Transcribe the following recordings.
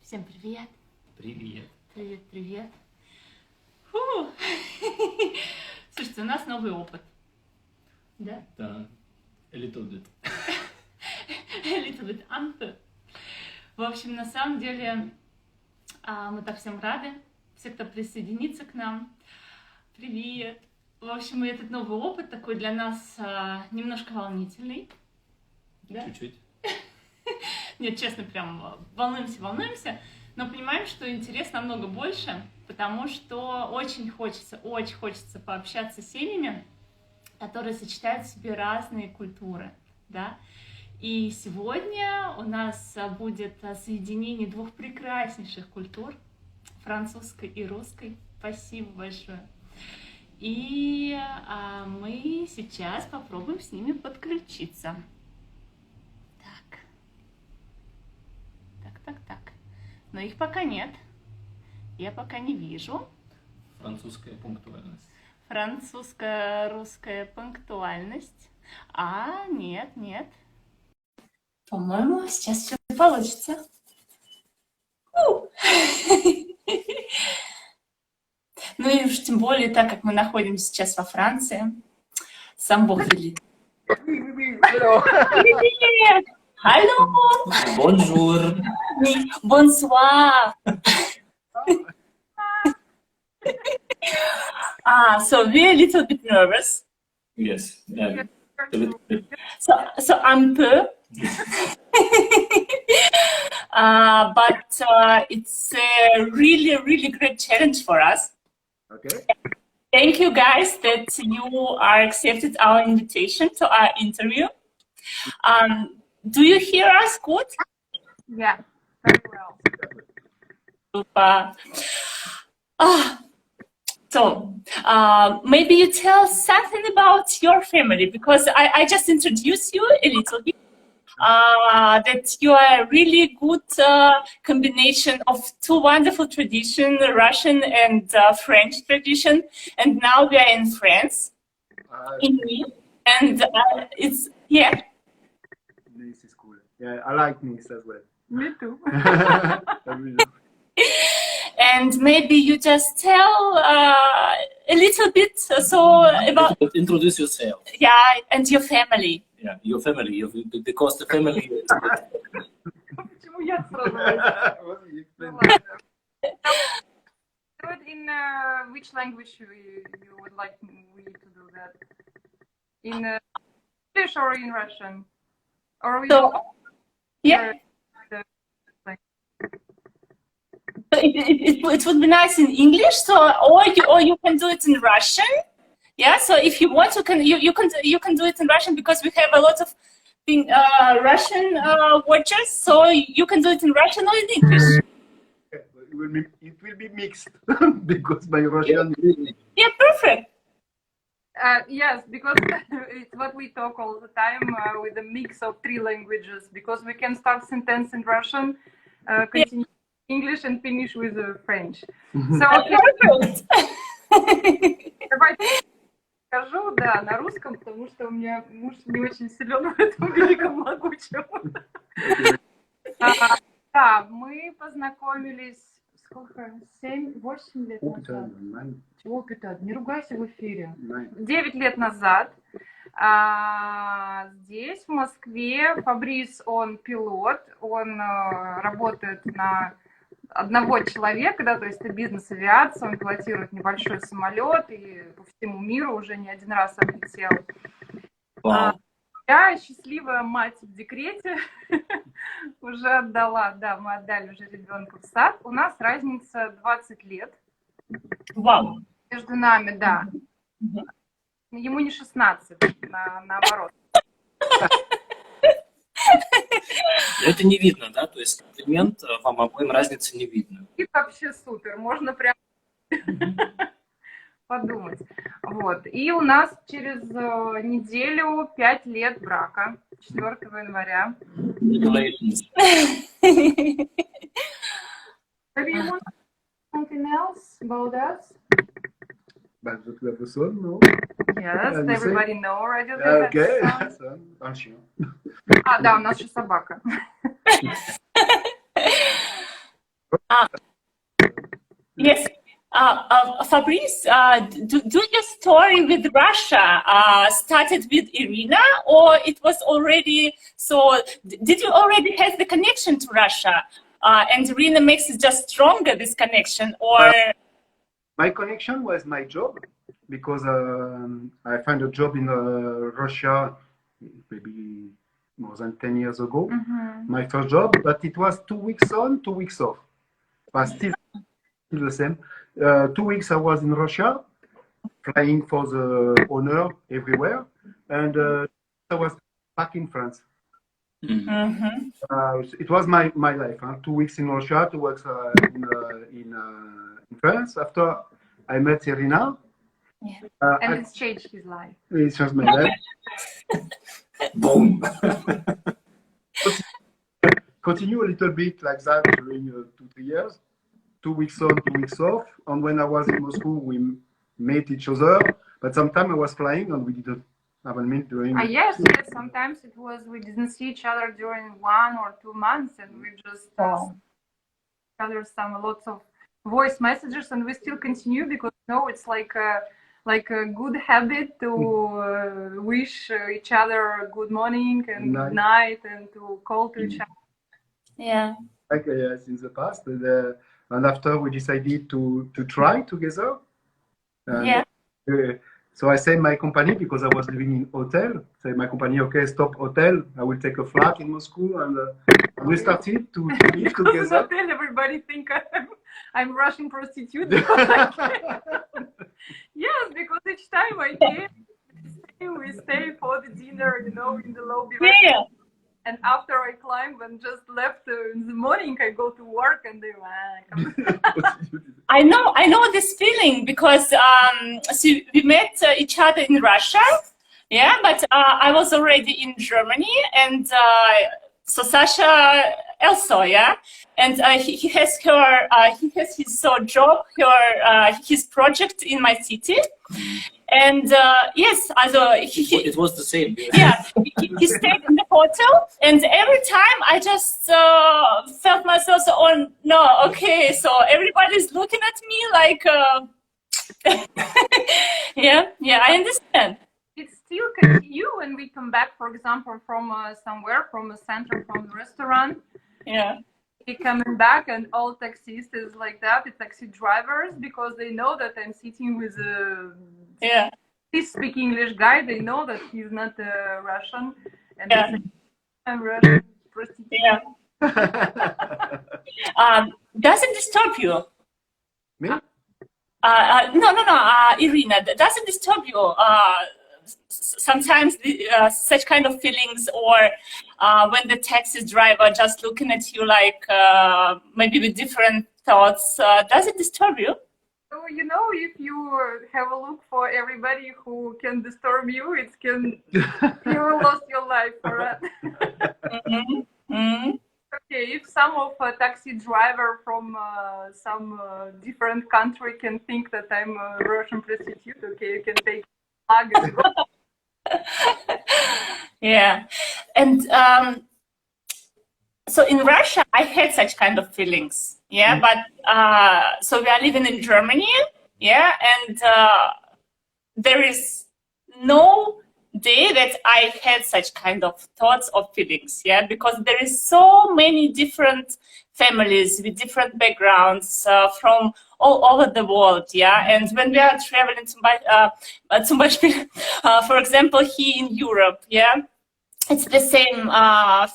Всем привет. Привет. Привет, привет. Фу. Слушайте, у нас новый опыт. Да? Да. A little bit. A little bit unfair. В общем, на самом деле, мы так всем рады. Все, кто присоединится к нам. Привет. В общем, этот новый опыт такой для нас немножко волнительный. Да? Чуть-чуть. Нет, честно, прям волнуемся, но понимаем, что интерес намного больше, потому что очень хочется пообщаться с семьями, которые сочетают в себе разные культуры, да. И сегодня у нас будет соединение двух прекраснейших культур, французской и русской. Спасибо большое. И мы сейчас попробуем с ними подключиться. Так. Но их пока нет. Я пока не вижу. Французская пунктуальность. Французско-русская пунктуальность. Нет. По-моему, сейчас все получится. Ну и уж тем более, так как мы находимся сейчас во Франции, сам Бог велит. Привет! Hello! Bonjour! Bonsoir! So we're a little bit nervous. Yes. Yeah. A little bit. So un peu. But it's a really great challenge for us. Okay. Thank you guys that you are accepted our invitation to our interview. Do you hear us good? Yeah, very well. Super. So maybe you tell something about your family, because I just introduced you a little bit. That you are a really good combination of two wonderful traditions, Russian and French tradition, and now we are in France, in Nice, and it's, yeah. Nice is cool. Yeah, I like Nice as well. Me too. And maybe you just tell a little bit about... Introduce yourself. Yeah, and your family. Yeah, your family. Because the family... Почему я сразу? What do you explain? Do it in which language you would like me to do that? In English or in Russian? Or So, yeah. It would be nice in English, so or you can do it in Russian. Yeah, so if you want, you can do it in Russian, because we have a lot of Russian watchers, so you can do it in Russian or in English. Okay, it will be mixed because my Russian. Yeah, perfect. Yes, because it's what we talk all the time with a mix of three languages, because we can start sentence in Russian, continue English and finish with French. So, давайте скажу, да, на русском, потому что у меня муж не очень силен в этом великом могучем. Да, мы познакомились, сколько? 7-8 лет назад. Чего питать? Не ругайся в эфире. 9 лет назад. Здесь, в Москве, Фабрис, он пилот, он работает на одного человека, да, то есть это бизнес-авиация, он пилотирует небольшой самолет и по всему миру уже не один раз облетел. Я счастливая мать в декрете, уже отдала, да, мы отдали уже ребенка в сад. У нас разница 20 лет. Вау. Между нами, да. Ему не 16, наоборот. Это не видно, да? То есть комплимент, вам обоим разницы не видно. И вообще супер, можно прям подумать. Вот. И у нас через неделю 5 лет брака, 4 января. Maybe you want something else about us? But the episode, no? Yes, everybody know already. Okay. Son. Да, у нас еще собака. Uh, yes. Fabrice, do your story with Russia started with Irina, or it was already so? Did you already have the connection to Russia, and Irina makes it just stronger this connection, or? My connection was my job because I found a job in Russia maybe more than 10 years ago. My first job, but it was 2 weeks on, 2 weeks off. But still the same. 2 weeks I was in Russia, flying for the owner everywhere, and I was back in France. It was my life. 2 weeks in Russia, 2 weeks in France. After I met Irina, And it's changed his life. it changed my life. Boom. Continue a little bit like that during 2-3 years. 2 weeks on, 2 weeks off. And when I was in Moscow, we met each other. But sometimes I was flying and we didn't have a meet during. Yes. Sometimes it was we didn't see each other during 1 or 2 months, and we just each other lots of voice messages, and we still continue because it's like a good habit to wish each other good morning and good night, and to call to each other. Yeah. Like yes, in the past, and after we decided to try together. Yeah. So I say my company, because I was living in hotel. Say my company, okay, stop hotel. I will take a flat in Moscow, and we started to live Because in together. hotel, everybody think I'm Russian prostitute. Yes, because each time I came, we stay for the dinner, in the lobby. Yeah. And after I climbed and just left in the morning, I go to work and they I know this feeling because so we met each other in Russia, yeah, but I was already in Germany, and so Sasha also, yeah, and he has his job, his project in my city. And yes, also it was the same. Yeah, he stayed in the hotel, and every time I just felt myself, oh no, okay, so everybody's looking at me like, yeah, I understand. It still continue when we come back, for example, from somewhere, from a center, from a restaurant. Yeah. Coming back, and all taxis is like that, the taxi drivers, because they know that I'm sitting with a he speak English guy. They know that he's not Russian, and they say, I'm Russian prostitute. Yeah. Does it disturb you? Me? No, Irina, does it disturb you? Sometimes such kind of feelings, or when the taxi driver just looking at you like maybe with different thoughts, does it disturb you? So, if you have a look for everybody who can disturb you, you will lose your life for that. Okay, if some of a taxi driver from some different country can think that I'm a Russian prostitute, okay, you can take flag and go. Yeah, and so in Russia, I had such kind of feelings. Yeah, but so we are living in Germany. Yeah, and there is no day that I had such kind of thoughts or feelings. Yeah, because there is so many different families with different backgrounds from all over the world. Yeah, and when we are traveling too much, for example, here in Europe. Yeah. It's the same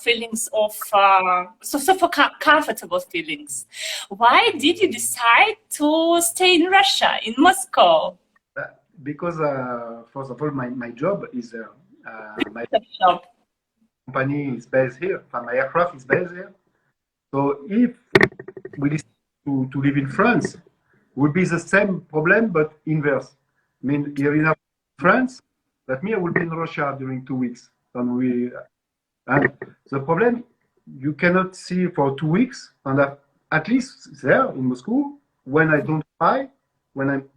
feelings of comfortable feelings. Why did you decide to stay in Russia, in Moscow? Because first of all, my job is there. My job. Company is based here. My aircraft is based here. So if we decide to live in France, would be the same problem but inverse. I mean, here in France, that means I will be in Russia during 2 weeks. And the problem, you cannot see for 2 weeks, and at least there in Moscow, when I don't fly, when I'm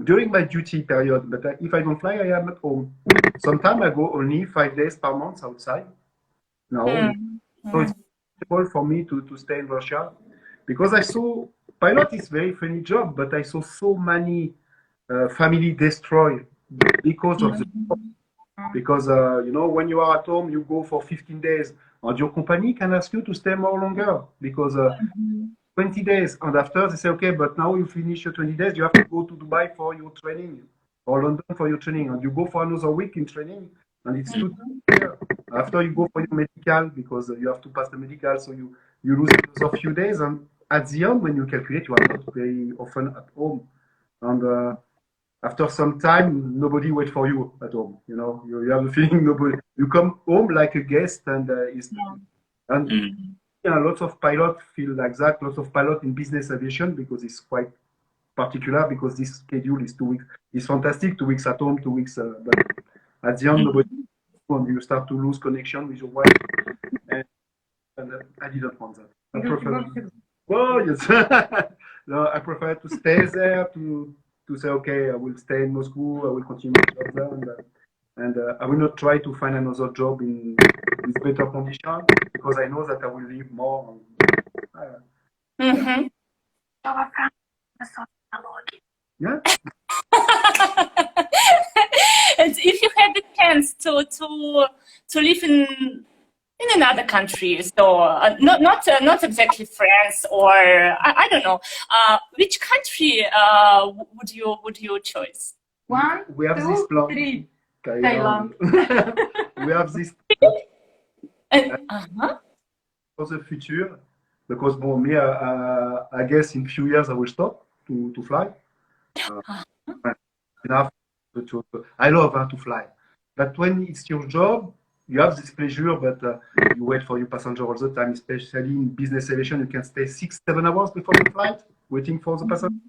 during my duty period, but if I don't fly, I am at home. Sometimes I go only 5 days per month outside. No, so it's possible for me to stay in Russia. because I saw pilot is very funny job, but I saw so many family destroyed because of the because you know, when you are at home, you go for 15 days, and your company can ask you to stay more longer because 20 days, and after they say, okay, but now you finish your 20 days, you have to go to Dubai for your training or London for your training, and you go for another week in training, and it's too yeah. After you go for your medical because you have to pass the medical, so you lose another few days, and at the end, when you calculate, you are not very often at home, and after some time, nobody wait for you at home. You know, you have the feeling nobody. You come home like a guest, and and yeah, lots of pilots feel like that. Lots of pilots in business aviation because it's quite particular because this schedule is 2 weeks. It's fantastic. 2 weeks at home, 2 weeks. But at the end, nobody. And you start to lose connection with your wife, and I didn't want that. I prefer. Oh yes. No, I prefer to stay there to say, okay, I will stay in Moscow, I will continue my job there, and I will not try to find another job with better condition because I know that I will live more. Mm-hmm. Yeah. And if you had the chance to live in another country, so not exactly France or I don't know, which country would you choose? One, We have this two, plan. three. Thailand. We have this for the future because me, I guess in few years I will stop to fly. Enough I love to fly, but when it's your job, you have this pleasure, but you wait for your passenger all the time, especially in business aviation. You can stay 6-7 hours before the flight, waiting for the passenger.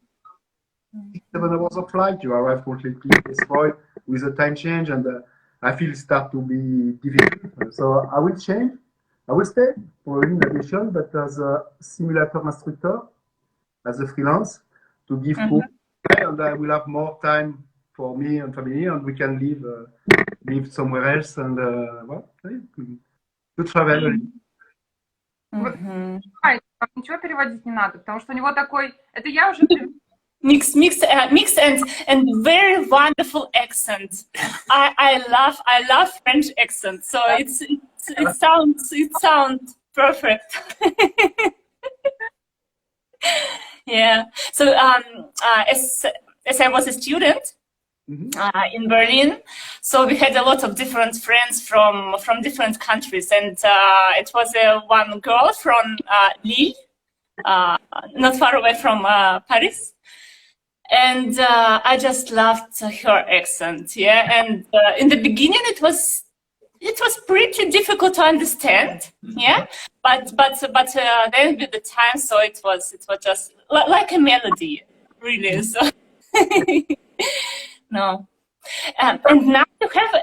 6-7 hours of flight, you arrive completely destroyed with a time change, and I feel it start to be difficult. So I will change. I will stay for in aviation, but as a simulator instructor, as a freelance, to give course, and I will have more time for me and family, and we can live somewhere else, and well, to travel. Ай, ничего переводить не надо, потому что у него такой... Это я уже... Mix and very wonderful accent. I love French accent. So it sounds perfect. Yeah. So as I was a student in Berlin, so we had a lot of different friends from different countries, and it was one girl from Lille, not far away from Paris. And I just loved her accent, yeah. And in the beginning, it was pretty difficult to understand, yeah. But then with the time, so it was just like a melody, really. So no. And now you have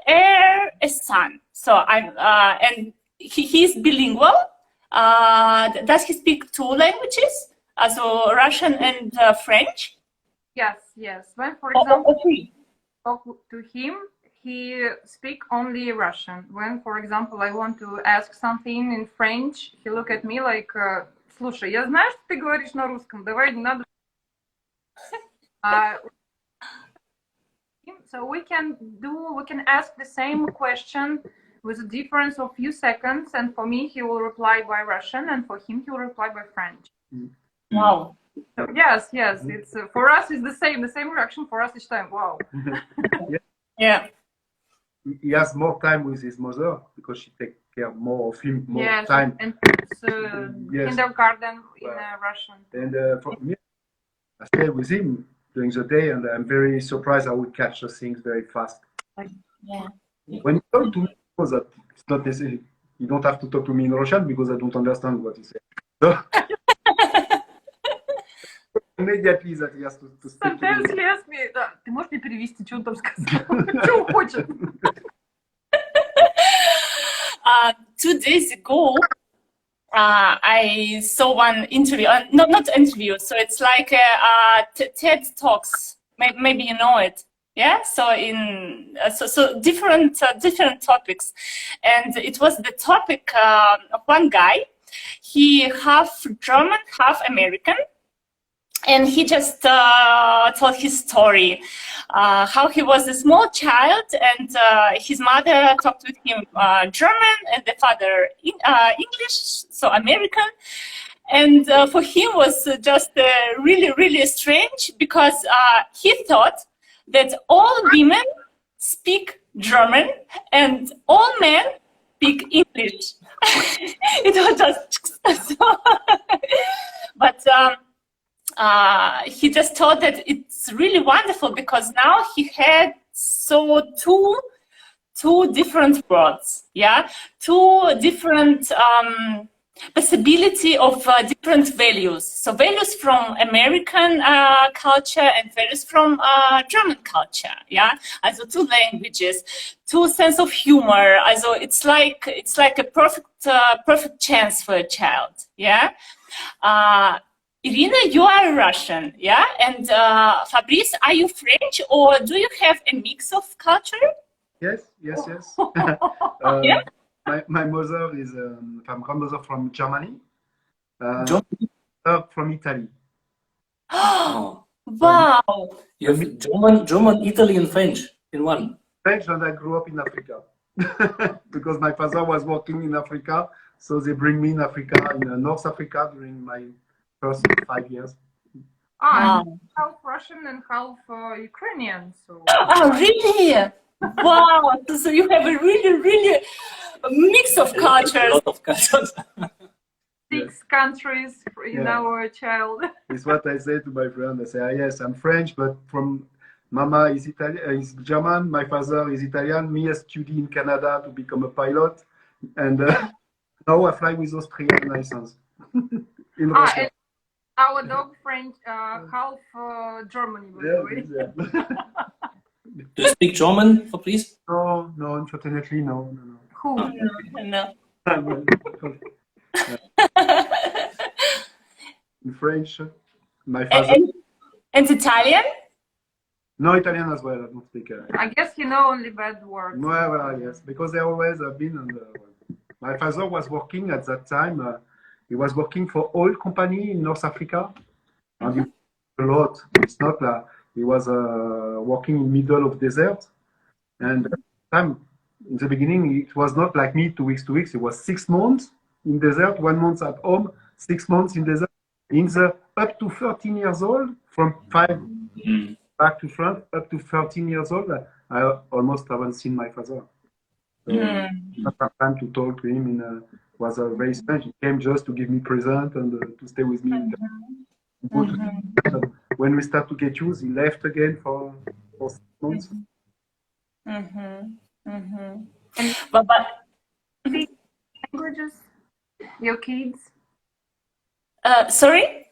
a son. So and he's bilingual. Does he speak 2 languages, so Russian and French? Yes. When, for example, talk to him, he speak only Russian. When, for example, I want to ask something in French, he look at me like, слушай, я знаю, что ты говоришь на русском, давай не надо. So we can ask the same question with a difference of few seconds, and for me, he will reply by Russian, and for him, he will reply by French. Wow. So, yes. It's for us, it's the same reaction. For us, it's time. Wow. Yeah. He has more time with his mother because she takes care more of him, more time. And it's kindergarten in Russian. And for me, I stay with him during the day, and I'm very surprised I would catch the things very fast. Yeah. When you talk to me, that it's not necessary. You don't have to talk to me in Russian because I don't understand what you say. So, immediately that he has to speak to me. Да. Ты можешь мне перевести, что он там сказал? Что он хочет? 2 days ago, I saw one interview, not interview, so it's like a TED Talks. Maybe you know it, yeah. So so different topics, and it was the topic of one guy He half German, half American. And he just told his story, how he was a small child and his mother talked with him German and the father English, so American. And for him was just really, really strange because he thought that all women speak German and all men speak English. It was just so, but he just thought that it's really wonderful because now he had two different worlds, yeah, two different possibility of different values. So values from American culture and values from German culture, yeah. Also two languages, two sense of humor. Also it's like a perfect chance for a child, yeah. Irina, you are Russian, yeah? And Fabrice, are you French or do you have a mix of culture? Yes. Yeah? My mother is my grandmother from Germany, Germany? from Italy. Oh, Wow! you have German, Italy, and French in one. French, and I grew up in Africa because my father was working in Africa, so they bring me in Africa, in North Africa during my first 5 years. I'm half Russian and half Ukrainian. So. Oh, really? Wow! So you have a really mix of A cultures. lot of cultures. 6 countries in Yeah. our child. It's what I say to my friend. I say, yes, I'm French, but from Mama is Italian, is German. My father is Italian. Me, I study in Canada to become a pilot, and now I fly with Austrian license in Russia. And our dog French, half Germany, by the way. Yeah. Do you speak German, Fabrice? No, unfortunately, no. Who? No. In French, my father. And Italian? No, Italian as well. I don't speak. I guess you know only bad words. Well, yes, because they always have been on the. My father was working at that time. He was working for oil company in North Africa, and he a lot. It's not like he was working in middle of desert, and time in the beginning it was not like me 2 weeks. It was 6 months in desert, 1 month at home, 6 months in desert. In the up to 13 years old, from 5 back to France, up to 13 years old, I almost haven't seen my father. So not have time to talk to him. Was very strange. He came just to give me present and to stay with me. When we start to get used, he left again for 6 months. But Languages? Your kids? sorry?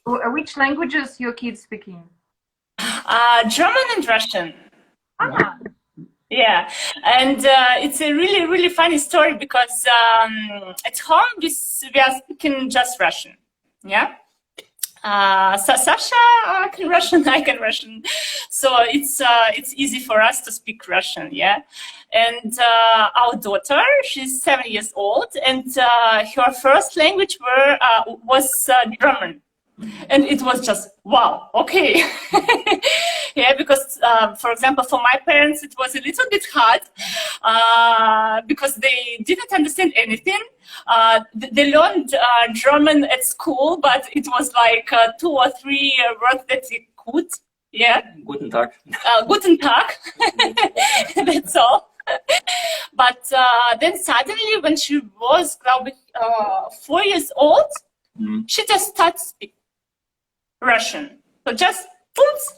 Which languages your kids speaking? German and Russian. Ah, Yeah, and it's a really funny story because at home we are speaking just Russian. Yeah. Sasha can Russian, I can Russian, so it's easy for us to speak Russian. Yeah, and our daughter, she's 7 years old, and her first language was German. And it was just, wow, okay. Yeah, because, for example, for my parents, it was a little bit hard because they didn't understand anything. They learned German at school, but it was like 2 or 3 words that they could. Yeah. Guten Tag. Guten Tag. That's all. But then suddenly, when she was, glaube ich, 4 years old, she just started speaking Russian. So just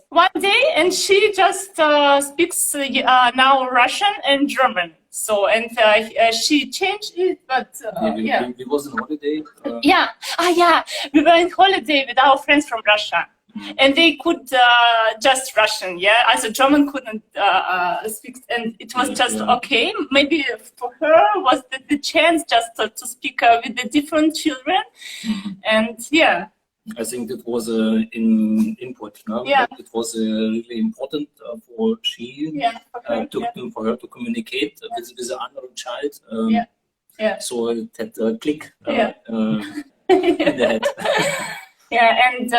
one day, and she just speaks now Russian and German. So, and she changed it, but yeah. We was on holiday. Yeah, we were on holiday with our friends from Russia. And they could just Russian, yeah. Also German couldn't speak, and it was just okay. Maybe for her was the chance just to speak with the different children, and yeah. I think that was in input. No? Yeah. It was really important for she For her to communicate with another child. Yeah. So that click Yeah. in the head. Yeah, and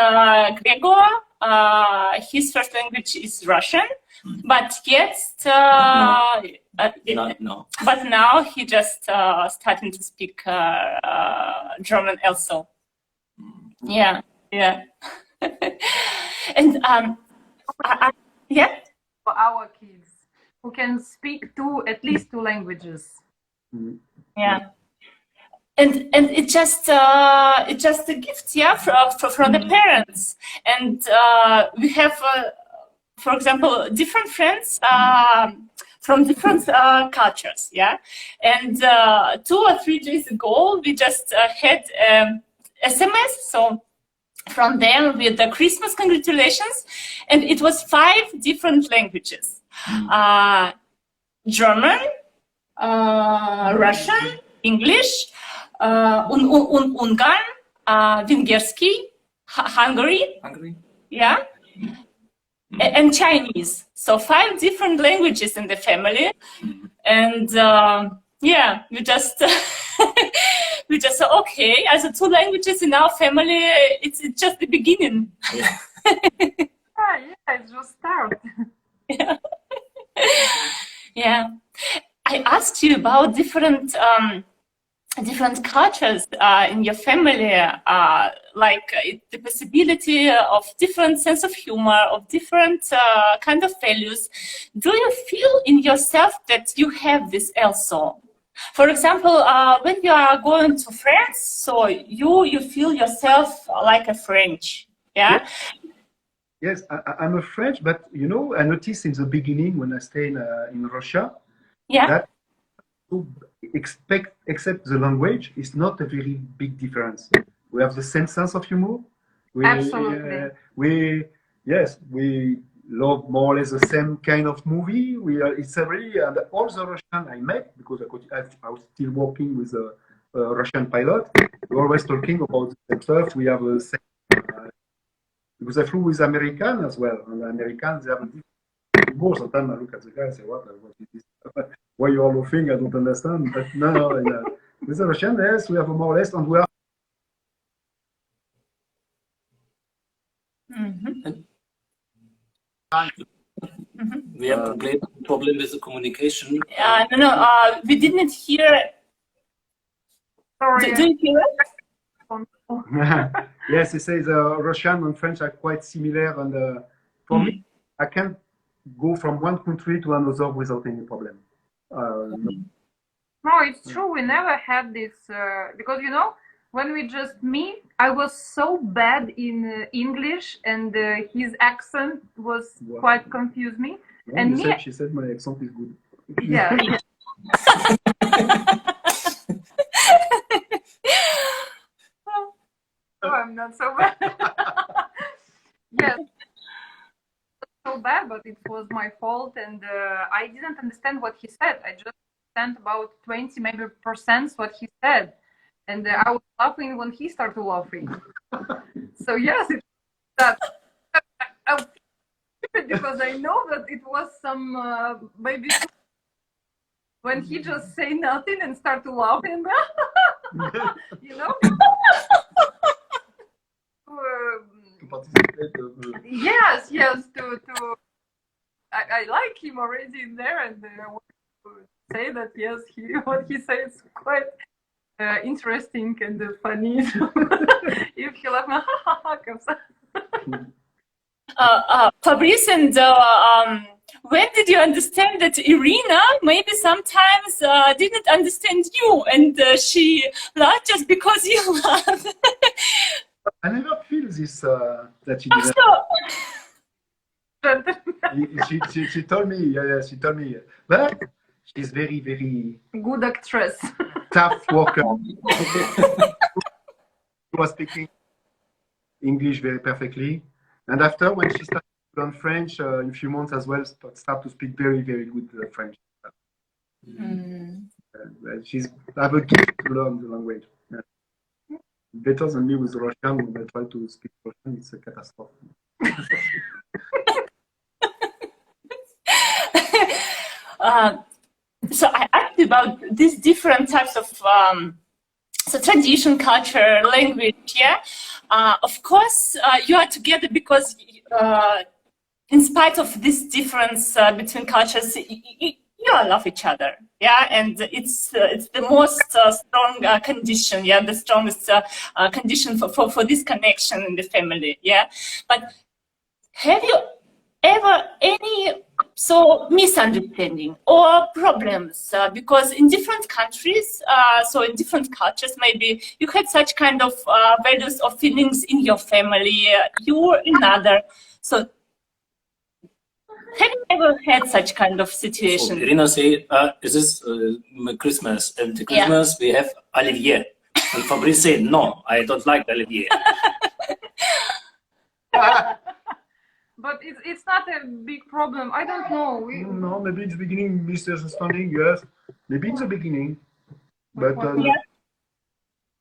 Gregor, his first language is Russian, but yet, No. but now he just starting to speak German also. Yeah, yeah. And yeah, For our kids who can speak at least two languages. yeah. And it's just a gift, yeah, for the parents. And we have, for example, different friends from different cultures, yeah. And 2 or 3 days ago, we just had SMS, so from them with the Christmas congratulations, and it was 5 different languages: German, Russian, English, Ungarn, Венгерский, Hungary, yeah, and Chinese. So 5 different languages in the family, and yeah, we just we just said, okay, as 2 languages in our family, it's just the beginning. Yeah, it's just start. Yeah. Yeah. I asked you about different cultures in your family, like the possibility of different sense of humor, of different kind of values. Do you feel in yourself that you have this also? For example, when you are going to France, so you feel yourself like a French, yeah? Yes, I'm a French, but you know, I noticed in the beginning when I stayed in Russia, Yeah. that to except the language, is not a very big difference. We have the same sense of humor. Absolutely. We love more or less the same kind of movie. It's a really, and all the Russian I met, because I was still working with a Russian pilot. We're always talking about the same stuff. We have the same. Because I flew with American as well, and the Americans, they have a different humor. Sometimes I look at the guy and say, what is this? Why you are laughing? I don't understand. But no. With the Russian, yes, we have more or less, and we are. We have problem with the communication. No, we didn't hear. Sorry. Do you hear it? Yes, it says Russian and French are quite similar, and for me, I can go from one country to another without any problem. No, it's true. We never had this because when we just meet, I was so bad in English, and his accent was quite confused me. No, And she said my accent is good. Yeah. Oh, I'm not so bad. Yes, so bad, but it was my fault, and I didn't understand what he said. I just understand about 20 maybe % what he said, and I was laughing when he started laughing. So yes, that because I know that it was some maybe when he just say nothing and start to laughing, you know. To participate. Yes. To I like him already in there, and I want to say that yes, what he says is quite interesting and funny. If he laugh, comme ça. Fabrice, and when did you understand that Irina maybe sometimes didn't understand you, and she laughed just because you laughed? I never feel this that she didn't. She told me, yeah, she told me, but she's very, very good actress, tough worker. She was speaking English very perfectly, and after when she started to learn French in a few months as well, start to speak very, very good French. She's have a gift to learn the language. Better than me with Russian. When I try to speak Russian, it's a catastrophe. so I asked you about these different types of so tradition, culture, language. Yeah, of course you are together because in spite of this difference between cultures, you all love each other. Yeah, and it's the most strong condition. Yeah, the strongest condition for this connection in the family. Yeah, but have you ever any misunderstanding or problems because in different countries, so in different cultures, maybe you had such kind of values or feelings in your family, you or another. So have you ever had such kind of So situation? Irina say, "Is this Christmas? And the Christmas we have Olivier." And Fabrice said, "No, I don't like Olivier." But it's not a big problem. I don't know. No, maybe in the beginning, misunderstanding, yes. Maybe in the beginning. But Yeah.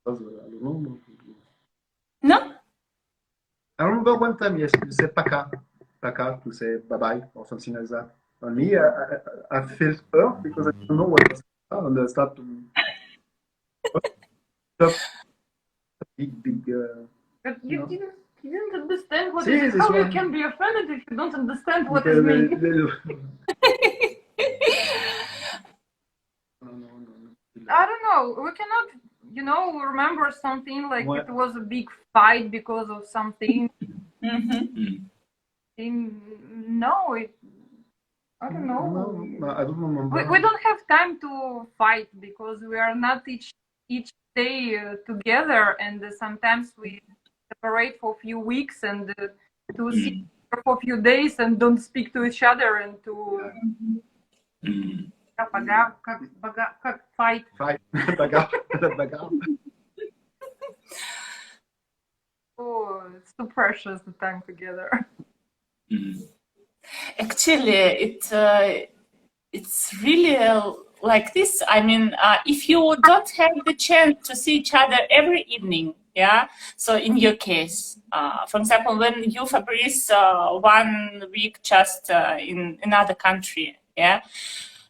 I don't know. No? I remember one time, yes, you said paka to say bye-bye or something like that. And me, I felt hurt because I don't know what was and I start to big. But you know. you didn't understand what See, it is. this How you one. can be offended if you don't understand what Because it means? I don't know. We cannot, remember something like What? it was a big fight because of something. Mm-hmm. No, I don't know. No, I don't remember. We don't have time to fight because we are not each day together, and sometimes we separate for a few weeks and to see for a few days and don't speak to each other and to как fight. Fight. Bagarre. Bagarre. Oh, it's too precious the time together. Actually, it's really like this. I mean, if you don't have the chance to see each other every evening, yeah. So in your case, for example, when you, Fabrice, 1 week just in another country, yeah.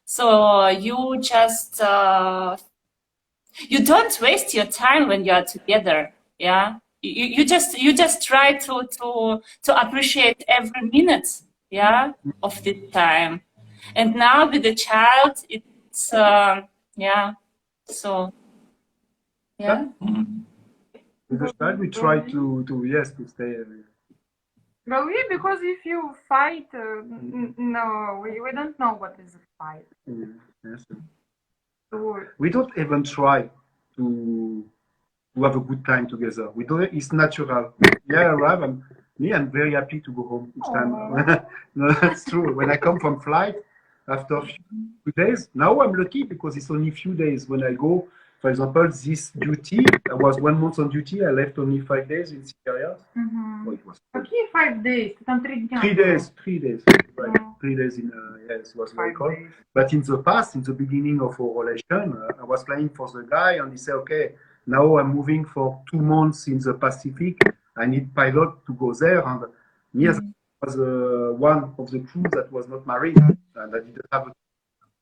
So you just you don't waste your time when you are together, yeah. You just try to appreciate every minute, yeah, of the time. And now with the child, it's yeah. So yeah. With the child, we try to stay. Well, yeah, because if you fight, no, we don't know what is a fight. Yes. So, We don't even try to have a good time together. We don't. It's natural. Yeah, I arrive. I'm very happy to go home each time. No, that's true. When I come from flight after a few days, now I'm lucky because it's only a few days. When I go, for example, this duty, I was 1 month on duty. I left only 5 days in Syria. Oh, it was cold. Какие 5 days? Там 3 дня. 3 days. 3 days. Right. 3 days in. Yes, it was very 5 cold. days. But in the past, in the beginning of our relation, I was flying for the guy, and he said, "Okay, now I'm moving for 2 months in the Pacific. I need pilot to go there." And me, as I was one of the crew that was not married, and I didn't have.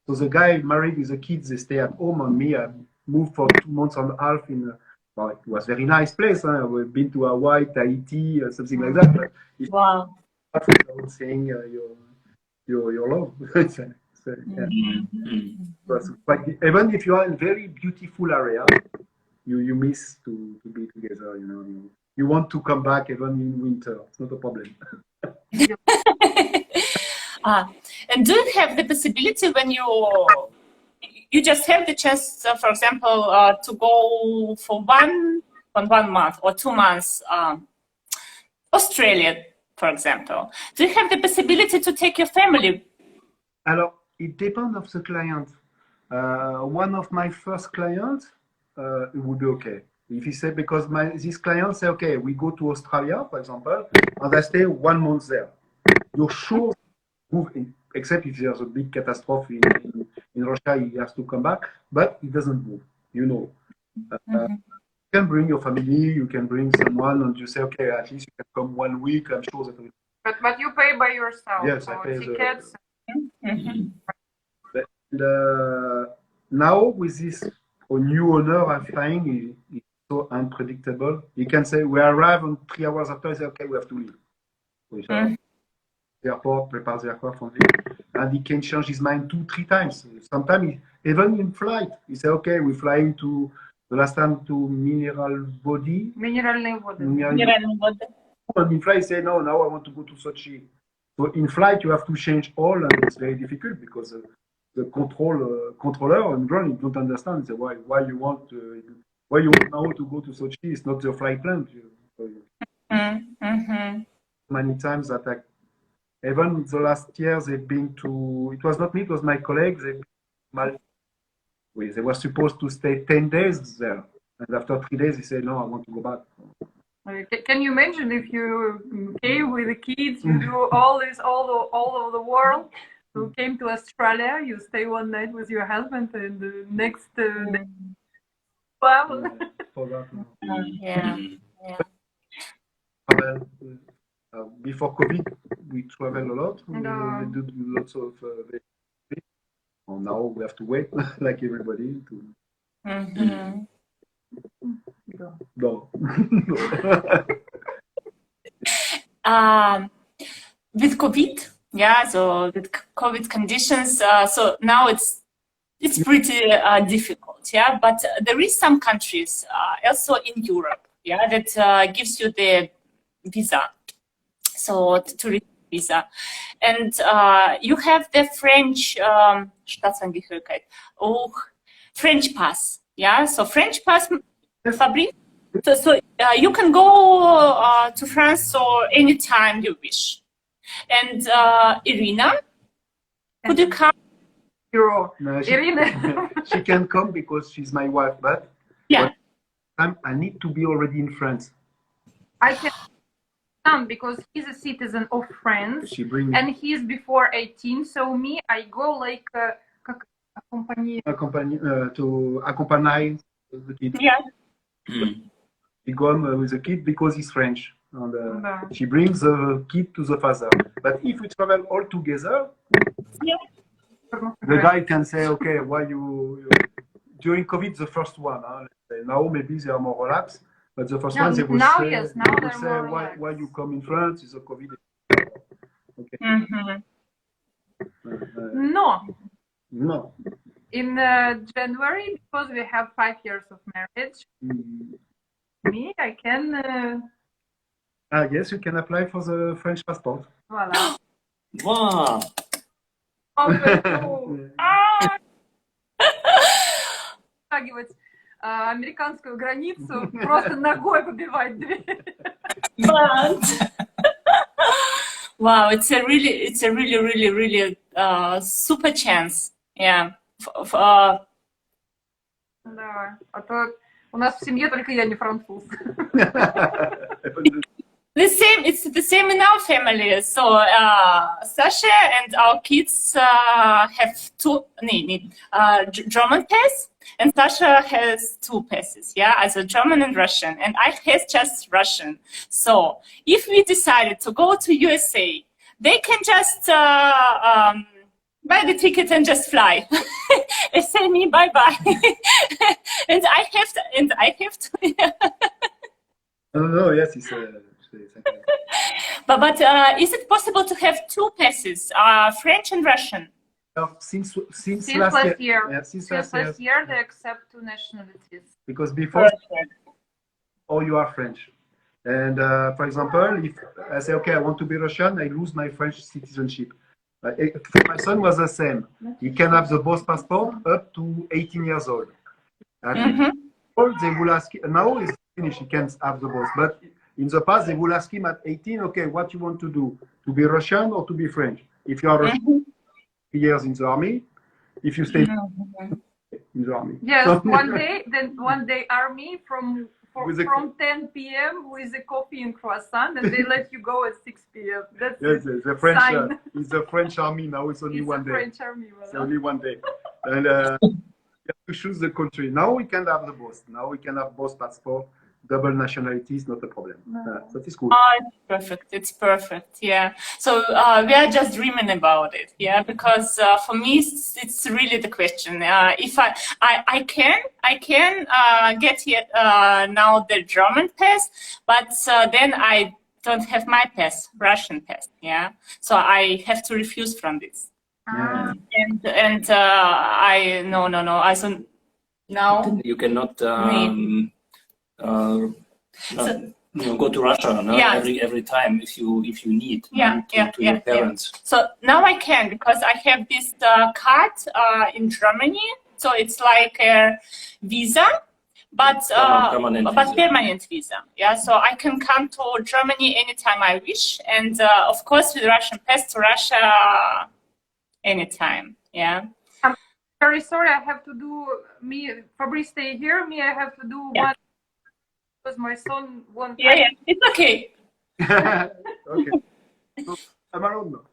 So the guy married with the kids, they stay at home, and me, I moved for 2 months and a half in. Well, it was a very nice place. Huh? We've been to Hawaii, Tahiti, something like that. But it's Wow. not without saying your love. Yeah. But even if you are in very beautiful area, you miss to be together. You want to come back even in winter. It's not a problem. And do you have the possibility when you just have the chance, for example, to go for one month or 2 months, Australia, for example? Do you have the possibility to take your family? Alors, it depends of the client. One of my first clients, it would be okay. If he said, because this client say, okay, we go to Australia, for example, and I stay 1 month there. You're sure move in, except if there's a big catastrophe in Russia, he has to come back, but he doesn't move, You can bring your family, you can bring someone, and you say, okay, at least you can come 1 week. I'm sure that But you pay by yourself. Yes, so I pay tickets. And now with this new owner I'm flying, he's so unpredictable. He can say we arrive and 3 hours after, he say okay, we have to leave. So the airport prepares the aircraft only, and he can change his mind 2-3 times. Sometimes even in flight, he say okay, we're flying to the last time to mineral body. Минеральные воды. Минеральные воды. And in flight, he say no, now I want to go to Sochi. So in flight, you have to change all, and it's very difficult because the controller on ground don't understand. Say why you want now to go to Sochi? It's not your flight plan. Many times that even the last year they've been to. It was not me, it was my colleagues. They were supposed to stay 10 days there, and after 3 days, they said no, I want to go back. Can you imagine if you came with the kids, you do all this all over the world, you came to Australia, you stay one night with your husband, and the next day, wow. Yeah. Travel, before COVID, we travel a lot. We do lots of. Now we have to wait, like everybody. No. With COVID, yeah, so with COVID conditions, so now it's pretty difficult, yeah. But there is some countries, also in Europe, yeah, that gives you the visa, so tourist visa, and you have the French Staatsangehörigkeit, French pass, yeah. So French pass, Fabrice. So you can go to France or anytime you wish. And Irina, could you come? No, Irina. she can come because she's my wife, but yeah, I need to be already in France. I can come because he's a citizen of France, and he's before 18. So me, I go like to accompany the kid. Yeah. He goes with the kid because he's French, and she brings the kid to the father. But if we travel all together, the guy can say, okay, why you during COVID, the first one, now maybe they are more relaxed, but the first one they will say, why you come in France? It's a COVID. Okay. No. In January, because we have 5 years of marriage, me, I can. Yes, you can apply for the French passport. Voilà. Wow. Перешагивать американскую границу, просто ногой побивать дверь. Wow, it's a really super chance. Yeah. Да, а то у нас в семье только я не француз. It's the same in our family. So Sasha and our kids have two German pass, and Sasha has 2 passes. Yeah, as a German and Russian, and I have just Russian. So if we decided to go to USA, they can just buy the ticket and just fly. They say me bye bye, and I have to. Yeah. No, yes, it's. But is it possible to have 2 passes, French and Russian? Since last year. Yeah, since last year, they accept 2 nationalities. Because before, you are French. And for example, if I say, okay, I want to be Russian, I lose my French citizenship. For my son was the same. He can have the both passport up to 18 years old. They will ask, now it's finished, he can't have the both. But in the past, they will ask him at 18, okay, what you want to do? To be Russian or to be French? If you are Russian, 3 years in the army. If you stay in the army. Yes, one day army from 10 p.m. with a coffee and croissant, and they let you go at 6 p.m. That's the French. It's the French army now. It's only one day. French army. It's only one day, and you have to choose the country. Now we can have the both. Now we can have both passport. double nationality is not a problem. That is cool. Oh, it's perfect. It's perfect. Yeah. So we are just dreaming about it. Yeah, because for me, it's really the question. If I can get yet now the German pass, but then I don't have my pass, Russian pass. Yeah. So I have to refuse from this. Yeah. And I no. I don't now. You cannot So, go to Russia Yeah. every time if you need Yeah, to your parents. So now I can, because I have this card in Germany. So it's like a visa, but permanent visa. Yeah, so I can come to Germany anytime I wish, and of course with Russian pass to Russia anytime. Yeah. I'm very sorry. I have to do Fabrice stay here. I have to do one because my son won't. Yeah, it's okay. Okay. So, I'm alone now.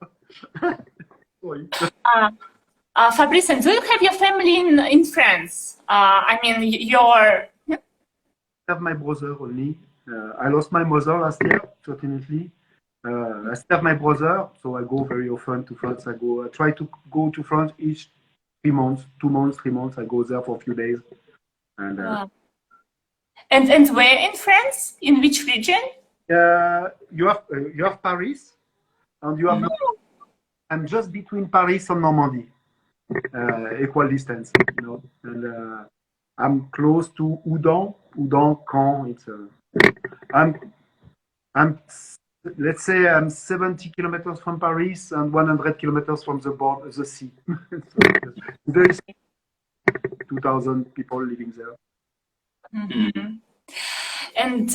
Sorry. Fabrice, and do you have your family in France? I mean, your. I have my brother only. I lost my mother last year, fortunately. I still have my brother, so I go very often to France. I try to go to France each 3 months, 2 months, 3 months. I go there for a few days. And where in France? In which region? You have Paris, and you have. I'm just between Paris and Normandy, equal distance, you know. And I'm close to Oudan, Caen. I'm let's say I'm 70 kilometers from Paris and 100 kilometers from the sea. There is 2,000 people living there. Mm-hmm. And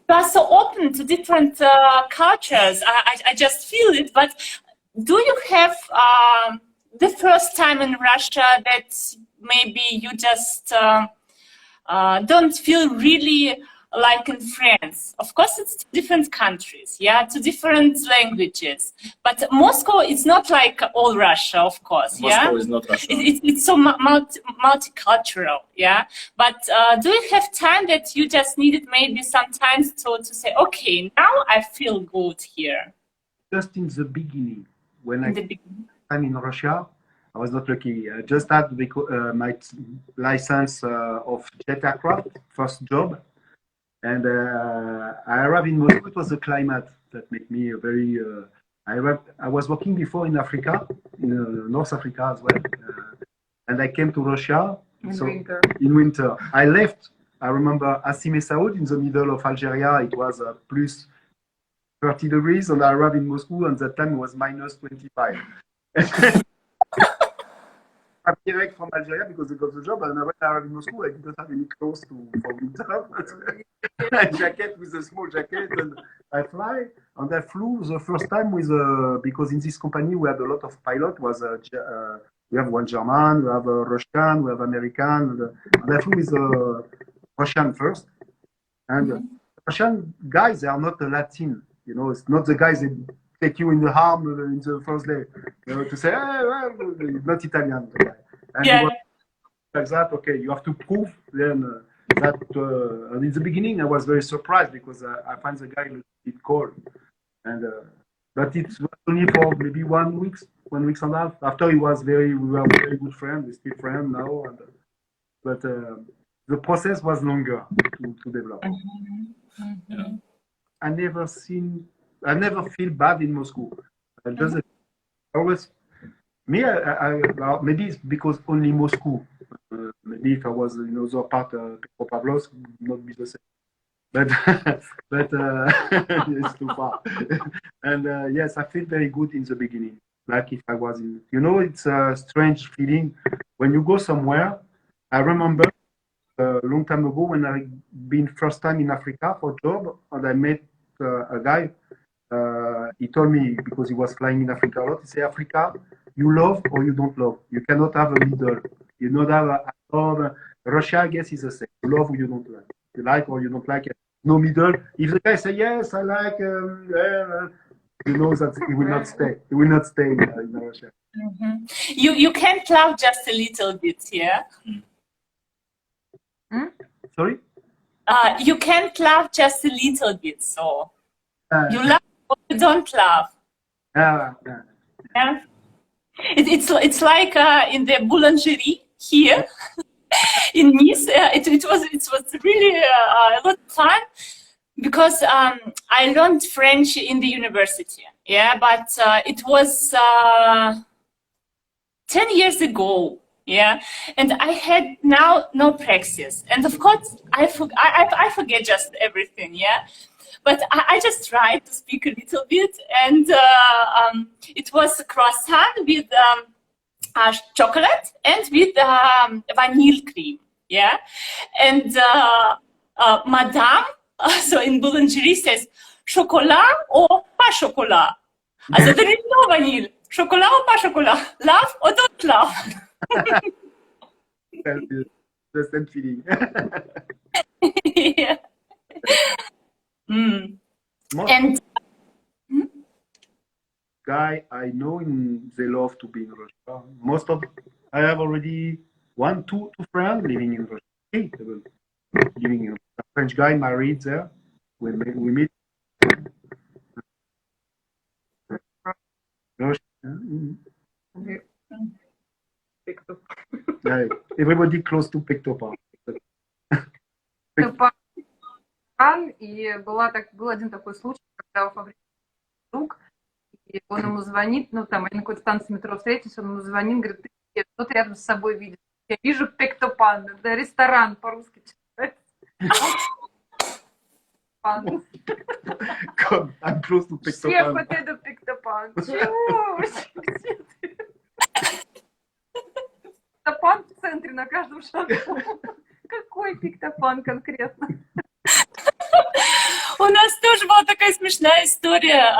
you are so open to different cultures. I just feel it. But do you have the first time in Russia that maybe you just don't feel really like in France? Of course, it's different countries, yeah, to different languages. But Moscow is not like all Russia, of course, Moscow is not Russia. It's so multicultural, yeah. But do you have time that you just needed maybe sometimes to say, okay, now I feel good here? Just in the beginning, when I'm in Russia, I was not lucky. I just had my license of jet aircraft, first job. And I arrived in Moscow. It was the climate that made me very. I was working before in Africa, in North Africa as well, and I came to Russia in winter. I left. I remember Assim Saoud in the middle of Algeria. It was plus 30 degrees, and I arrived in Moscow, and that time it was minus 25. I'm direct from Algeria because I got the job, and when I arrived in Moscow, I didn't have any clothes for winter. A jacket with a small jacket, and I fly. And I flew the first time with because in this company we had a lot of pilots. We have one German, we have a Russian, we have American, and I flew with Russian first. And Russian guys, they are not a Latin. You know, it's not the guys that take you in the arm in the first day. You know, to say, hey, well, not Italian. And like that, okay, you have to prove then that. And in the beginning, I was very surprised because I find the guy a little bit cold. And but it was only for maybe 1 week and a half. After we were very good friends. We're still friends now. And, but the process was longer to develop. Yeah. I never feel bad in Moscow. Always me. Maybe it's because only Moscow. Maybe if I was in other part, Petropavlovsk would not be the same. But it's too far. And yes, I feel very good in the beginning. Like if I was in, it's a strange feeling when you go somewhere. I remember a long time ago when I been first time in Africa for job, and I met a guy. He told me, because he was flying in Africa a lot, he said, Africa, you love or you don't love. You cannot have a middle. You not have Russia, I guess, is the same. You love or you don't like. You like or you don't like. No middle. If the guy say yes, I like, you know that he will not stay. He will not stay in Russia. Mm-hmm. You can't love just a little bit, yeah? Sorry? You can't laugh just a little bit, so you laugh or you don't laugh. Yeah. Yeah. It's like in the boulangerie here in Nice. It was really a lot of fun because I learned French in the university. Yeah, but it was 10 years ago. Yeah, and I had now no practice, and of course I forget just everything. Yeah, but I just tried to speak a little bit, and it was a croissant with chocolate and with vanilla cream. Yeah, and Madame, so in boulangerie says chocolat or pas chocolat. Also there is no vanilla. Chocolat or pas chocolat? Love or don't love? The same feeling. Yeah. Mm. Most And guy I know, they love to be in Russia. I have already two friends living in Russia. Hey, living in a French guy married there. We meet. Russia. Yeah, everybody close to Pictopan. И был один такой случай, когда у Фабриции друг, и он ему звонит, ну там, они на какой-то станции метро встретились, он ему звонит, говорит, ты тут рядом с собой видишь. Я вижу Пиктопан, это ресторан по-русски читается. Come, I'm close to Pictopan. Чего вот это Пиктопан? Чего? Пиктопан в центре на каждом шагу. Какой Пиктопан конкретно? у нас тоже была такая смешная история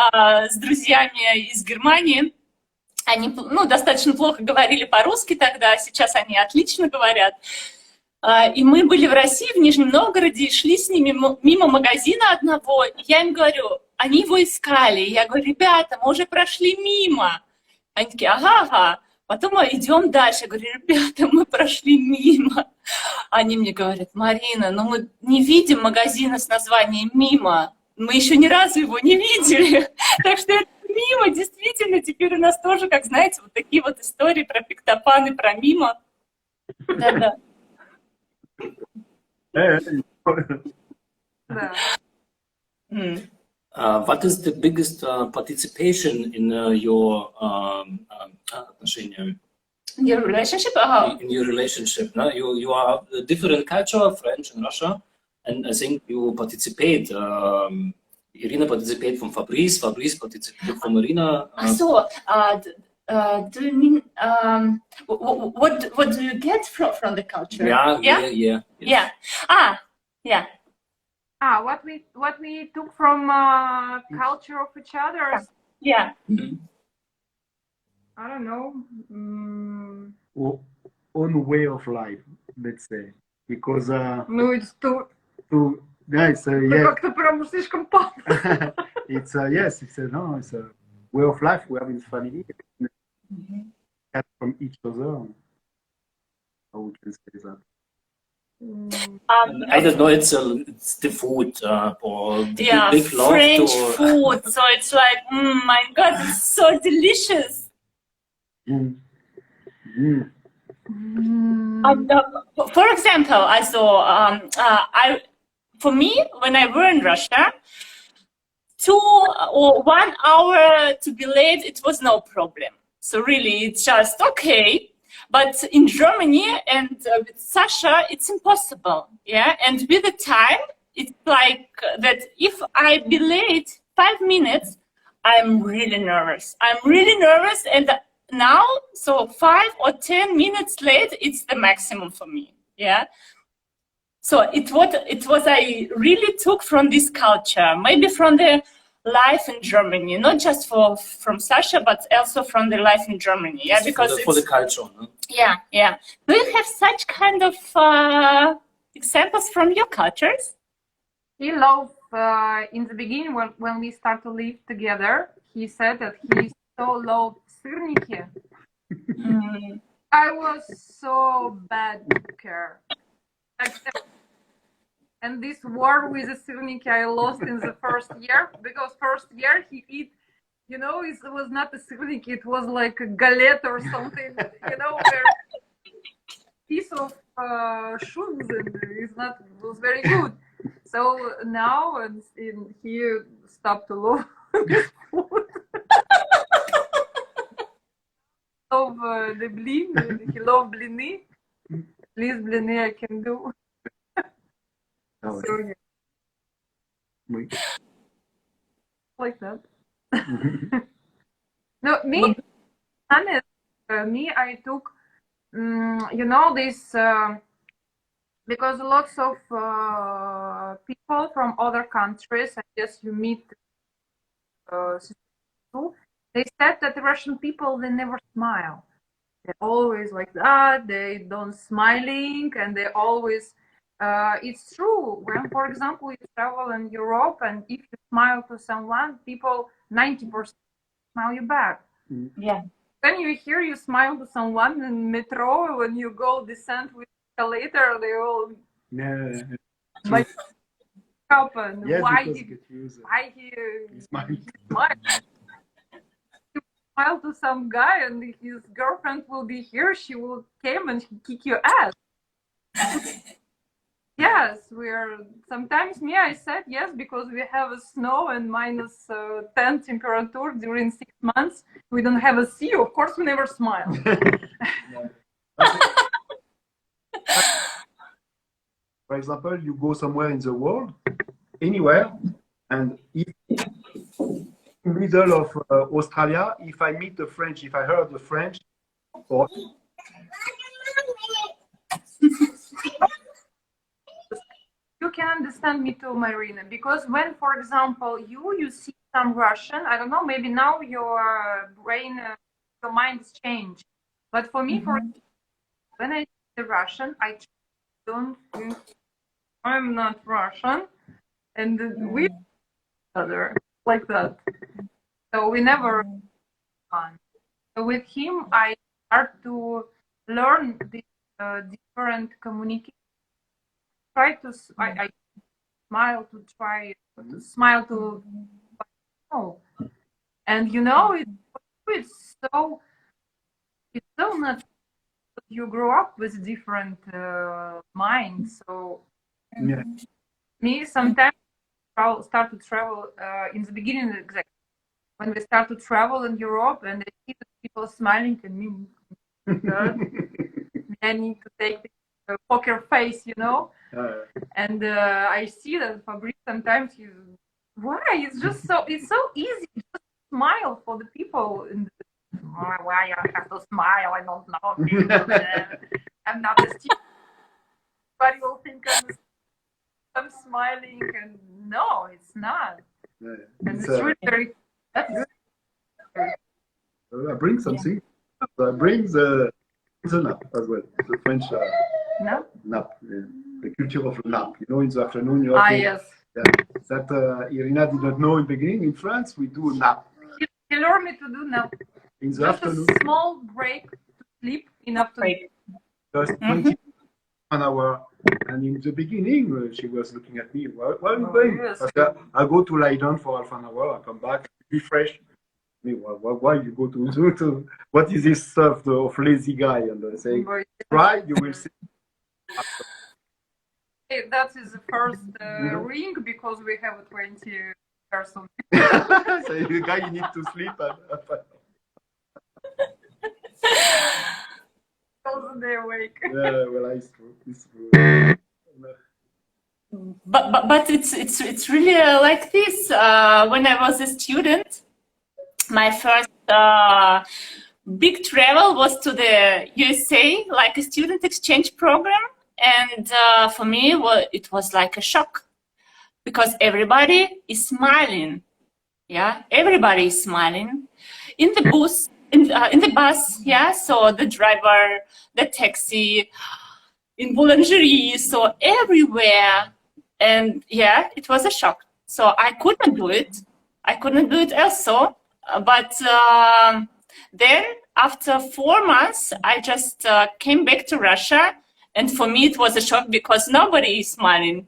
с друзьями из Германии. Они, ну, достаточно плохо говорили по-русски тогда, сейчас они отлично говорят. И мы были в России, в Нижнем Новгороде, и шли с ними мимо магазина одного. И я им говорю, они его искали. И я говорю, ребята, мы уже прошли мимо. Они такие, ага. Потом мы идем дальше. Я говорю, ребята, мы прошли мимо. Они мне говорят, Марина, ну мы не видим магазина с названием «Мимо». Мы еще ни разу его не видели. Так что это «Мимо» действительно теперь у нас тоже, как знаете, вот такие вот истории про Пиктопан и про «Мимо». Да-да. Да. What is the biggest participation in your Your relationship? in your relationship? No? You are a different culture, French and Russia, and I think you participate. Irina participates from Fabrice participates from Irina. Do you mean what do you get from the culture? Yeah. What we took from culture of each other. Yeah. I don't know. Own way of life, let's say, because Ну, it's too. it's Как-то прям уж слишком папа. it's it's a way of life we have in family. From each other. How would you say that? I don't know. It's the food or the big love French to, food. So it's like, my God, it's so delicious. For example, for me, when I were in Russia, 2 or 1 hour to be late, it was no problem. So really, it's just okay. But in Germany and with Sasha, it's impossible. Yeah, and with the time, it's like that. If I be late 5 minutes, I'm really nervous. And now, so 5 or 10 minutes late, it's the maximum for me. Yeah. So it was I really took from this culture, maybe from the life in Germany, not just from Sasha, but also from the life in Germany. Yeah, because for the culture. No? Yeah. Do you have such kind of examples from your cultures? He loved in the beginning when we start to live together. He said that he so loved sырники. I was so bad cooker. And this war with the syrniki I lost in the first year, because first year he eat, you know, it was not a syrniki, it was like a galette or something, you know, where piece of shoes, and it's not, it was very good. So now he stopped to love this food. Love the blin, he loved blini. Please blini I can do. Oh, So yeah, oui. like that. No, me, honest, me, I took, you know, this, because lots of people from other countries, I guess you meet too, they said that the Russian people, they never smile. They're always like that, they don't smiling, and they always, it's true. When, for example, you travel in Europe, and if you smile to someone, people, 90% smile you back. Yeah. Then you hear you smile to someone in metro, when you go descend with escalator, they all Yeah. like happen. Yes, Why because he, you get used. why he Smile. smile? You smile to some guy, and his girlfriend will be here. She will came and kick your ass. Yes, we're sometimes me. I said yes because we have a snow and minus 10 temperature during 6 months. We don't have a sea. Of course, we never smile. For example, you go somewhere in the world, anywhere, and if in the middle of Australia, if I meet the French, if I heard the French, or You can understand me too, Marina, because when, for example, you see some Russian, I don't know, maybe now your brain, your mind is changed. But for me, for when I see the Russian, I don't think I'm not Russian, and we other like that. So we never fun. So with him, I start to learn the different communication. Try to I smile to try to smile to oh, and you know it's so not you grow up with different minds. So yeah. me sometimes start to travel in the beginning exactly when we start to travel in Europe and I see the people smiling and me. I need to take the poker face, you know. And I see that Fabrice sometimes he's why it's just so it's so easy just smile for the people in the, why I have to smile, I don't know. I'm not a stupid, everybody will think I'm smiling, and no, it's not. Yeah. And it's really very that's I bring something. I bring the nap as well. The French no? nap, the culture of nap. You know, in the afternoon you have Yes. that Irina did not know in the beginning. In France, we do a nap He learned me to do now. in the Just afternoon. a small break to sleep enough to Just 20 an hour. And in the beginning, she was looking at me. Where are you going? Yes. I go to lie down for half an hour. I come back, refresh. Me, why you go to what is this stuff of lazy guy? And I say, try, you will see. That is the first ring because we have a 20 person. So you guy, you need to sleep. Also they awake. Yeah, well, it's true. It's true. But it's really like this. When I was a student, my first big travel was to the USA, like a student exchange program, and for me, it was like a shock because everybody is smiling. Yeah, everybody is smiling in the bus, in the bus. Yeah, so the driver, the taxi, in boulangerie, so everywhere. And yeah, it was a shock. So I couldn't do it. I couldn't do it also. But then after 4 months, I just came back to Russia. And for me, it was a shock because nobody is smiling.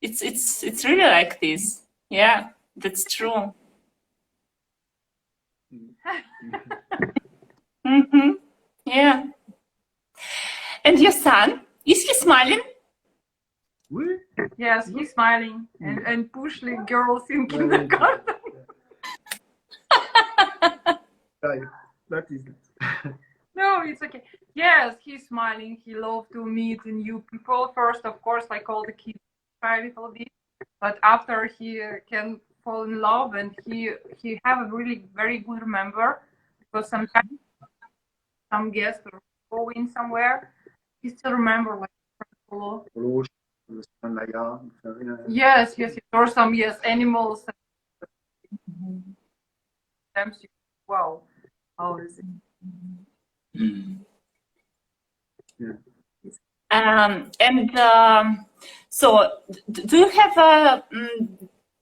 it's really like this. Yeah, that's true. Yeah. And your son, is he smiling? Oui. Yes, he's smiling and pushing girls in kindergarten. That is it. No, it's okay. Yes, he's smiling. He loves to meet new people. First, of course, like all the kids, try a little bit, but after he can fall in love, and he have a really very good remember, because sometimes some guests are going somewhere, he still remember like hello. Yes, or some animals. Sometimes you, wow, how is it? So, do you have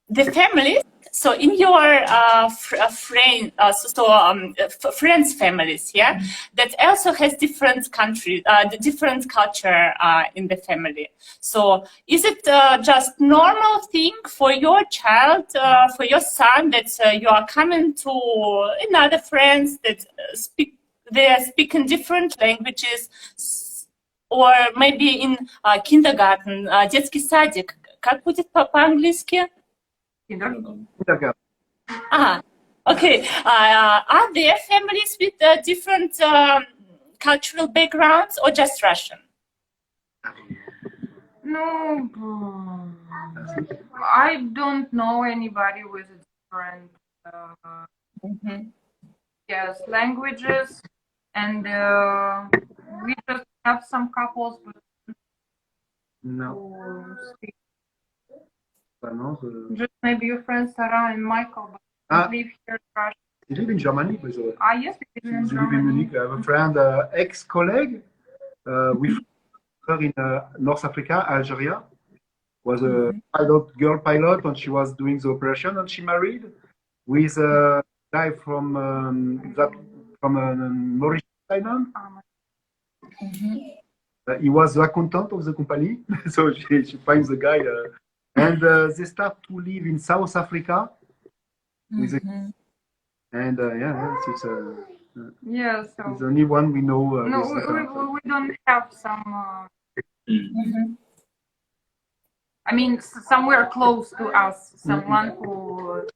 the families? So, in your friends' families, yeah, that also has different countries, the different culture in the family. So, is it just normal thing for your child, for your son, that you are coming to another friends that they are speaking different languages? Or maybe in kindergarten, детский садик. Как будет по-английски? Kindergarten. Okay. Are there families with different cultural backgrounds or just Russian? No, I don't know anybody with different languages, and we just have some couples, but No. Just maybe your friends Sarah and Michael, but live here in Russia. They live in Germany, by the way. Yes, they live in They live in Germany. Munich. I have a friend, ex-colleague, with her in North Africa, Algeria. Was a girl pilot, and she was doing the operation, and she married with a guy from Mauritius Island. He was the accountant of the company, so she finds the guy, and they start to live in South Africa. With and it's it's the only one we know. No, we don't have some. I mean, somewhere close to us, someone who.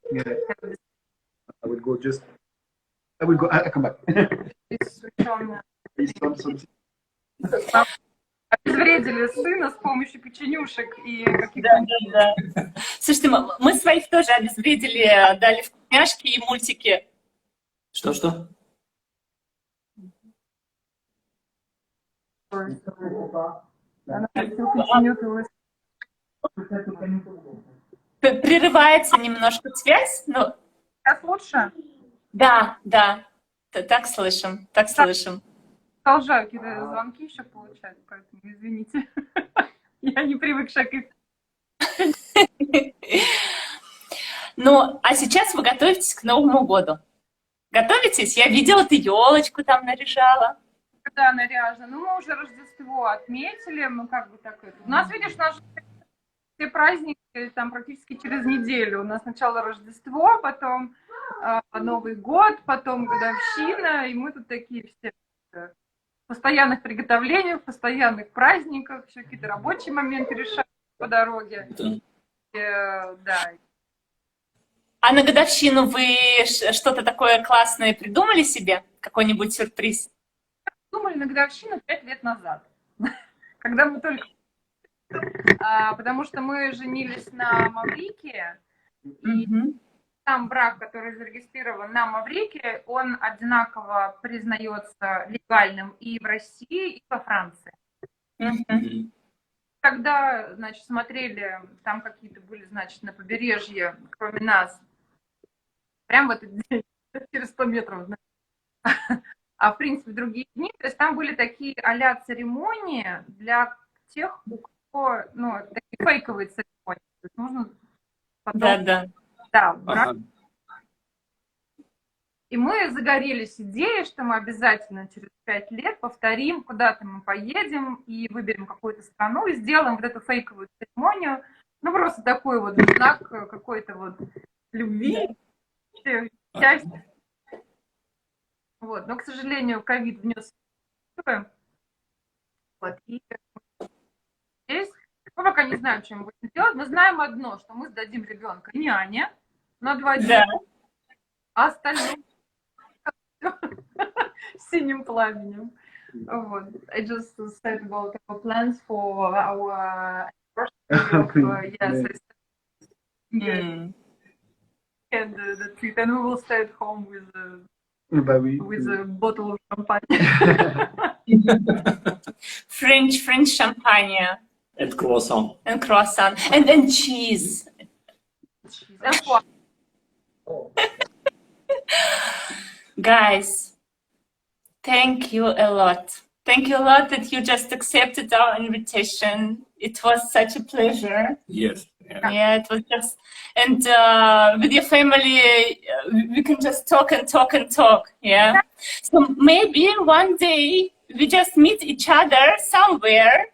I will go. I come back. Обезвредили сына с помощью печенюшек и каких-то... Да. Слушайте, мы своих тоже обезвредили, дали вкусняшки и мультики. Что? Прерывается немножко связь, но... Сейчас лучше? Да, так слышим. Продолжаю какие-то звонки еще получать, поэтому извините. Я не привыкшая к этому. Ну, а сейчас вы готовитесь к Новому году. Готовитесь? Я видела, ты елочку там наряжала. Да, наряжена. Ну, мы уже Рождество отметили, мы как бы так это... У нас, видишь, наши все праздники там практически через неделю. У нас сначала Рождество, потом Новый год, потом годовщина, и мы тут такие все в постоянных приготовлениях, в постоянных праздниках, еще какие-то рабочие моменты решаем по дороге. Да. А на годовщину вы что-то такое классное придумали себе? Какой-нибудь сюрприз? Думали на годовщину 5 лет назад, когда мы только... Потому что мы женились на Маврике, и там брак, который зарегистрирован на Маврике, он одинаково признается легальным и в России, и во Франции. Когда, значит, смотрели, там какие-то были, значит, на побережье, кроме нас, прям в этот день, через 100 метров, а в принципе другие дни, то есть там были такие а-ля церемонии для тех, у кого, ну, такие фейковые церемонии. То есть нужно потом... Да, брак. И мы загорелись идеей, что мы обязательно через 5 лет повторим, куда-то мы поедем и выберем какую-то страну и сделаем вот эту фейковую церемонию. Ну, просто такой вот знак какой-то вот любви, счастья. Вот. Но, к сожалению, ковид внес вот. И здесь мы пока не знаем, чем мы будем делать. Мы знаем одно, что мы сдадим ребенка няне на 2 дня, а остальное синим пламенем. Вот. I just said about our plans for our anniversary of, yes, and the trip, and we will stay at home with a bottle of champagne. French champagne. And croissant. And croissant. And cheese. And what? Guys, thank you a lot. Thank you a lot that you just accepted our invitation. It was such a pleasure. Yes. Yeah, it was just, and with your family, we can just talk and talk and talk. Yeah. So maybe one day we just meet each other somewhere.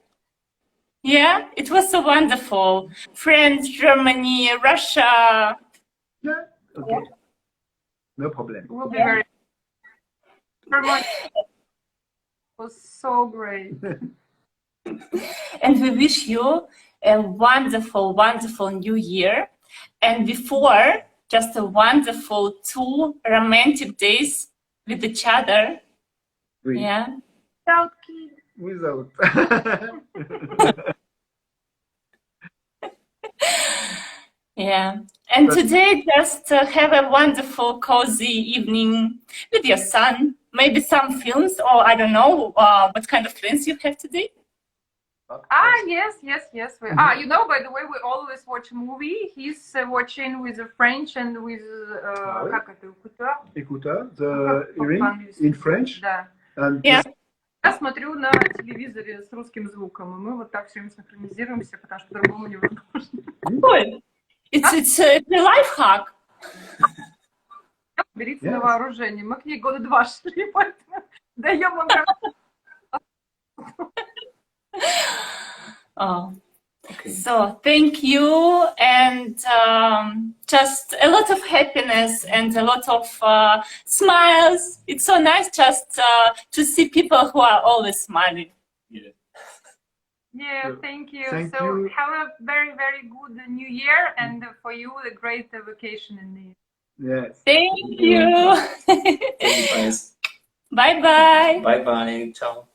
Yeah, it was so wonderful. France, Germany, Russia. Yeah, okay. No problem. We'll be very much. It was so great. And we wish you a wonderful, wonderful new year. And before, just a wonderful 2 romantic days with each other. Oui. Yeah. Without kids. Without. Yeah. And today, just have a wonderful, cozy evening with your son. Maybe some films, or I don't know what kind of plans you have today. Yes. Mm-hmm. You know, by the way, we always watch a movie. He's watching with a French and with как это, écouteur, the hearing in French. Да. And yeah. Я смотрю на телевизоре с русским звуком, и мы вот так все время синхронизируемся, потому что по-другому невозможно. Cool. It's a life hack. Берите на вооружение. Мы к ней года 2 шли, поэтому даем вам. Oh, okay. So thank you, and just a lot of happiness and a lot of smiles. It's so nice just to see people who are always smiling. Yeah, thank you. Thank so you. Have a very, very good new year, and for you, a great vacation in the year. Yes. Thank you. Thank you, guys. Bye bye. Bye bye. Ciao.